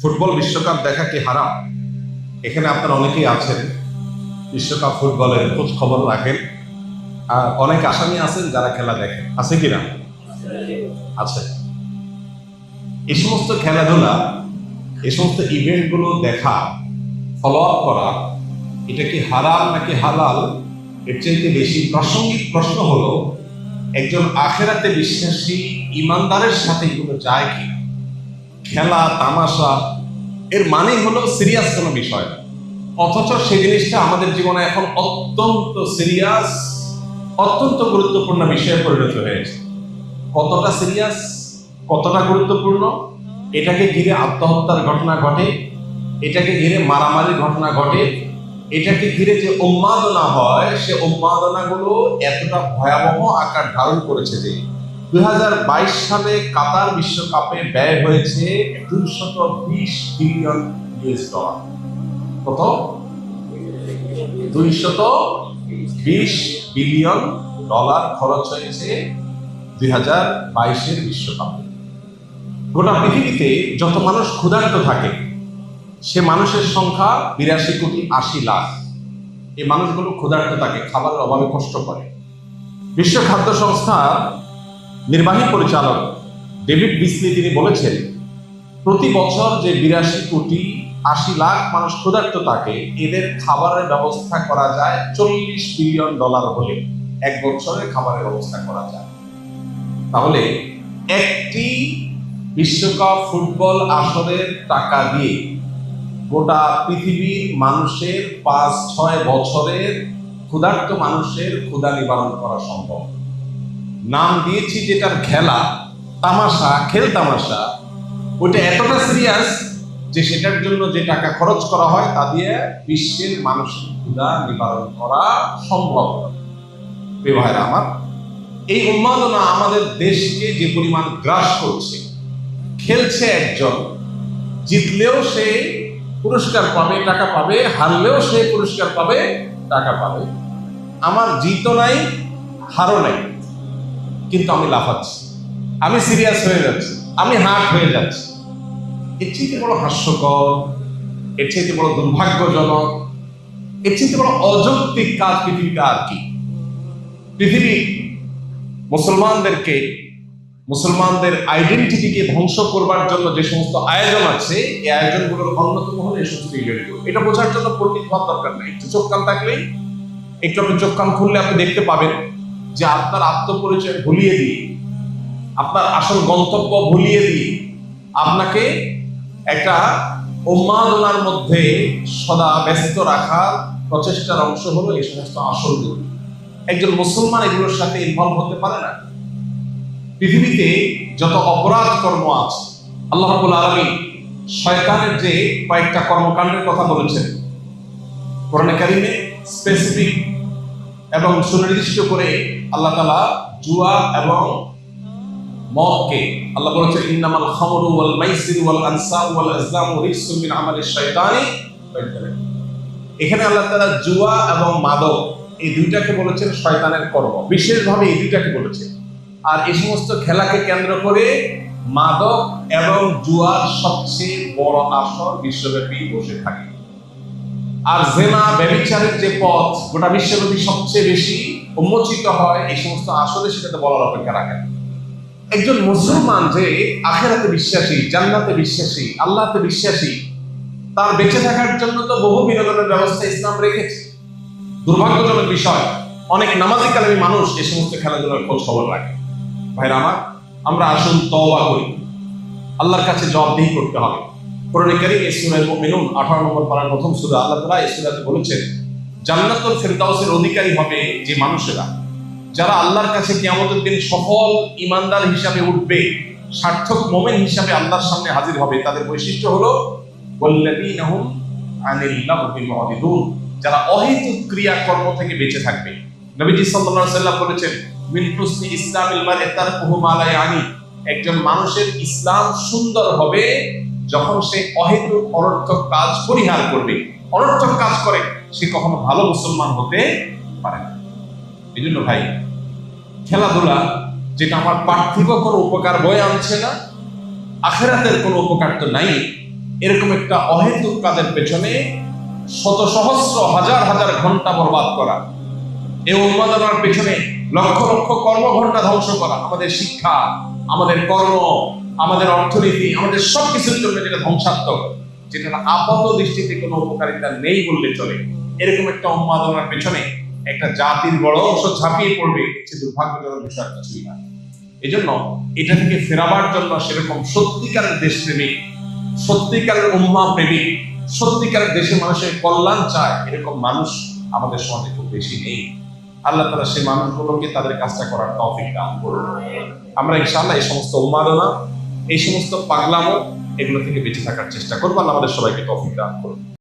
Football বিশ্বকাপ দেখা কি হারাম? এখানে আপনারা অনেকেই আছেন বিশ্বকাপ ফুটবলের খোঁজ খবর রাখেন, আর অনেক আসামি আছেন যারা খেলা দেখেন, আছে কিনা? আছে। এই সমস্ত খেলাধুলা, এই সমস্ত ইভেন্টগুলো দেখা, ফলো আপ করা, এটা কি হারাম নাকি হালাল? এর চাইতে বেশি প্রাসঙ্গিক প্রশ্ন হলো, একজন আখেরাতে বিশ্বাসী ইমানদারের সাথে এগুলো যায় কি? খেলা তামাশা এর মানে হলো সিরিয়াস কোনো বিষয়, অথচ সেই জিনিসটা আমাদের জীবনে এখন অত্যন্ত সিরিয়াস, অত্যন্ত গুরুত্বপূর্ণ বিষয়ে পরিণত হয়েছে। কতটা সিরিয়াস, কতটা গুরুত্বপূর্ণ, এটাকে ঘিরে আত্মহত্যার ঘটনা ঘটে, এটাকে ঘিরে মারামারির ঘটনা ঘটে, এটাকে ঘিরে যে উন্মাদনা হয়, সে উন্মাদনাগুলো এতটা ভয়াবহ আকার ধারণ করেছে যে 2022 সালে কাতার বিশ্বকাপে ব্যয় হয়েছে 220 বিলিয়ন ইউএস ডলার। কত? 220 বিলিয়ন ডলার খরচ হয়েছে 2022-এর বিশ্বকাপে। গোটা পৃথিবীতে যত মানুষ ক্ষুধার্ত থাকে সে মানুষের সংখ্যা 82 কোটি 80 লাখ। এই মানুষগুলো ক্ষুধার্ত থাকে, খাবারের অভাবে কষ্ট করে। বিশ্ব খাদ্য সংস্থার নির্বাহী পরিচালক ডেভিড বিসলি তিনি বলেছেন, প্রতি বছর যে 82 কোটি 80 লাখ মানুষ ক্ষুধার্ত থাকে, এদের খাবারের ব্যবস্থা করা যায় 40 বিলিয়ন ডলার হলে এক বছরে খাবারের ব্যবস্থা করা যায়। তাহলে একটি বিশ্বকাপ ফুটবল আসরের টাকা দিয়ে গোটা পৃথিবীর মানুষের 5-6 বছরের ক্ষুধার্ত মানুষের ক্ষুধা নিবারণ করা সম্ভব। নাম দিয়েছি যেটার খেলা তামাশা, খেল তামাশা, ওইটা এতটা সিরিয়াস যে সেটার জন্য যে টাকা খরচ করা হয় তা দিয়ে বিশ্বের মানুষের ক্ষুধা নিবারণ করা সম্ভব। প্রিয় ভাইরা আমার, এই উন্মাদনা আমাদের দেশকে যে পরিমাণ গ্রাস করছে, খেলছে একজন, জিতলেও সে পুরস্কার পাবে, টাকা পাবে, হারলেও সে পুরস্কার পাবে, টাকা পাবে। আমার জিতও নাই, হারও নাই, কিন্তু আমি লাফাচ্ছি, আমি সিরিয়াস হয়ে যাচ্ছি, আমি হার্ট হয়ে যাচ্ছি। এর চেয়ে বড় হাস্যকর, এর চেয়ে বড় দুর্ভাগ্যজনক, এর চেয়ে বড় অযৌক্তিক কাজ পৃথিবীতে আর কি? পৃথিবী মুসলমানদেরকে, মুসলমানদের আইডেন্টিটিকে ধ্বংস করবার জন্য যে সমস্ত আয়োজন আছে, এই আয়োজনগুলোর অন্যতম হলো এই সমস্ত ইভেন্টগুলো। এটা বোঝার জন্য পণ্ডিত হওয়ার দরকার নেই, একটু চোখ কান থাকলেই, একটু আপনি চোখ কান খুললে আপনি দেখতে পাবেন যে আপনার আত্মপরিচয় ভুলিয়ে দিয়ে, আপনার আসল গন্তব্য ভুলিয়ে দিয়ে আপনাকে একটা উন্মাদনার মধ্যে সদা ব্যস্ত রাখার প্রচেষ্টার অংশ হলো এই সমস্ত আসলগুলো। একজন মুসলমান এগুলোর সাথে ইনভলভ হতে পারে না। পৃথিবীতে যত অপরাধ কর্ম আছে, আল্লাহ রাব্বুল আলামিন শয়তানের যে কয়েকটা কর্মকাণ্ডের কথা বলেছেন কোরআনে কারিমে, স্পেসিফিক এবং সুনির্দিষ্ট করে আল্লাহ তাআলা জুয়া এবং মদকে আল্লাহ বলেছেন, ইন্নামাল খামরু ওয়াল মাইসিরু ওয়াল আনসাবু ওয়াল আজলামু রিজসুম মিন আমালিশ শাইতানি ফাজতানিবুহু। এখানে আল্লাহ তাআলা জুয়া এবং মাদক এই দুইটাকে বলেছেন শয়তানের কর্ম, বিশেষভাবে এই দুইটাকে বলেছেন। আর এই সমস্ত খেলাকে কেন্দ্র করে মাদক এবং জুয়ার সবচেয়ে বড় আসর বিশ্বব্যাপী বসে থাকে। আর জেনা, ব্যভিচারের যে পথ গোটা বিশ্বব্যাপী সবচেয়ে বেশি উন্মোচিত হয়, এই সমস্ত আসলে সেটাতে বলার অপেক্ষা রাখে। একজন মুসলমান যে আখিরাতে বিশ্বাসী, জান্নাতে বিশ্বাসী, আল্লাহতে বিশ্বাসী, তার বেঁচে থাকার জন্য তো বহু বিনোদনের ব্যবস্থা ইসলাম রেখেছে। দুর্ভাগ্যজনক বিষয়, অনেক নামাজি কালামী মানুষ এই সমস্ত খেলাধুলার খোঁজ খবর রাখে। ভাইরা আমার, আমরা আসুন তওবা করি, আল্লাহর কাছে জবাবদিহি করতে হবে। কোরআনে কারীমে সূরা মুমিনুন 18 নম্বর পারার প্রথম সূরা, আল্লাহ তাআলা এই সূরাতে বলেছেন, জান্নাতুল ফিরদাউসের অধিকারী হবে যে মানুষেরা, যারা আল্লাহর কাছে কিয়ামতের দিন সফল ঈমানদার হিসাবে উঠবে, সার্থক মুমিন হিসাবে আল্লাহর সামনে হাজির হবে। তাদের বৈশিষ্ট্য হলো ওয়াল্লাযীনা হুম আনিল লাগবি মুরিদুন, যারা অহেতুক ক্রিয়াকর্ম থেকে বেঁচে থাকবে। নবীজি সাল্লাল্লাহু আলাইহি ওয়াসাল্লাম বলেছেন, মিন হুসনি ইসলামিল মারই তারকুহু মা লা ইয়ানি, একজন মানুষের ইসলাম সুন্দর হবে যখন সে অহেতুক অনর্থক কাজ পরিহার করবে। অনর্থক কাজ করে সে কখনো ভালো মুসলমান হতে পারে না। এই জন্য ভাই, খেলাধুলা যেটা আমার পার্থিব কোনো উপকার বয়ে আনছে না, আখিরাতের কোনো উপকার তো নাই, এরকম একটা অহেতুক কাজের পেছনে শত সহস্র হাজার হাজার ঘন্টা বরবাদ করা, এই উন্মাদনার পেছনে লক্ষ লক্ষ কর্মঘণ্টা ধ্বংস করা, আমাদের শিক্ষা, আমাদের কর্ম, আমাদের অর্থনীতি, আমাদের সবকিছুর জন্য যেটা ধ্বংসাত্মক, যেটা আপাত দৃষ্টিতে কোনো উপকারিতা নেই বললে চলে, এরকম একটা উন্মাদনার পেছনে একটা জাতির বড় অংশ ঝাঁপিয়ে পড়বে, হচ্ছে দুর্ভাগ্যজনক বিষয় কিছুই না। এই জন্য এটা থেকে ফেরাবার জন্য সেরকম সত্যিকারের দেশপ্রেমিক, সত্যিকারের উম্মা প্রেমিক, সত্যিকারের দেশের মানুষের কল্যাণ চায় এরকম মানুষ আমাদের সমাজে খুব বেশি নেই। আল্লাহ তাআলা সেই মানুষগুলোকে তাদের কাজটা করার তৌফিক দান করুন। আমরা ইনশাআল্লাহ এই সমস্ত উন্মাদনা, এই সমস্ত পাগলামো, এগুলো থেকে বেঁচে থাকার চেষ্টা করবো। আল্লাহ আমাদের সবাইকে তৌফিক দান করুন।